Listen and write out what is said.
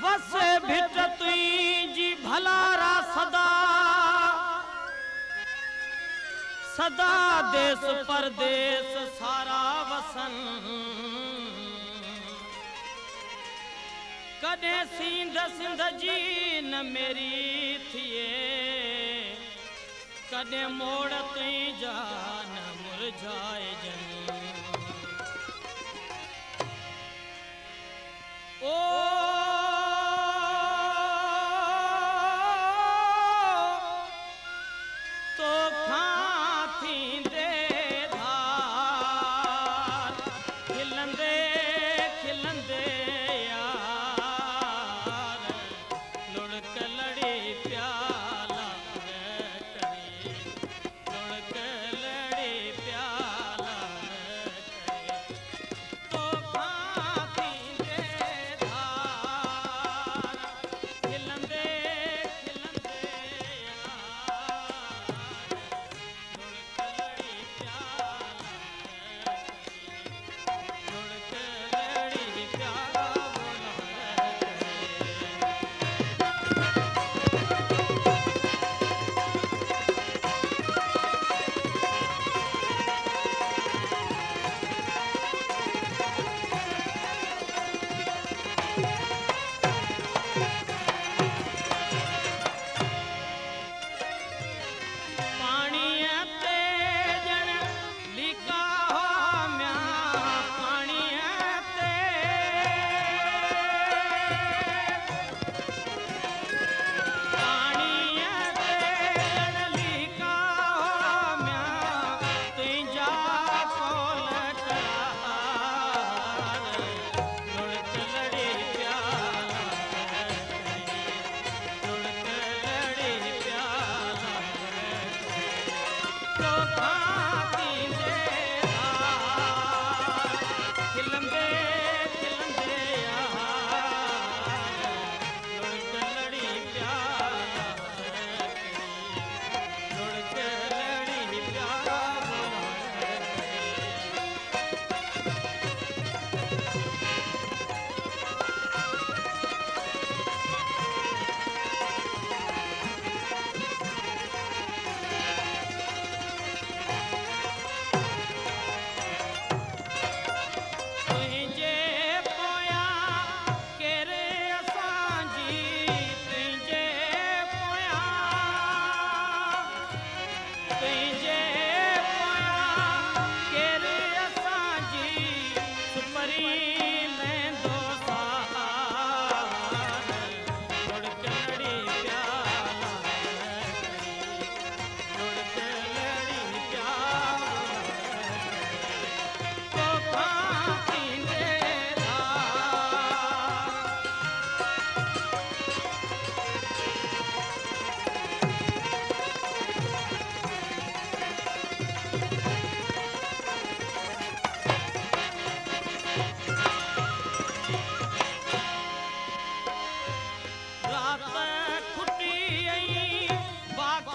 वसे भिट तुई जी भलारा सदा सदा देश परदेश सारा वसन कदे सिंध सिंध जी न मेरी थिए कदे मोड़ तुई जान मुरझाए जन ओ तो खाती दे धार खिलंदे खिलंदे यार लुढ़क लड़ी प्याला करे लुढ़क लड़ी प्याला करे तो खाती दे धार खिलंदे खिलंदे रात खुटी आई बाख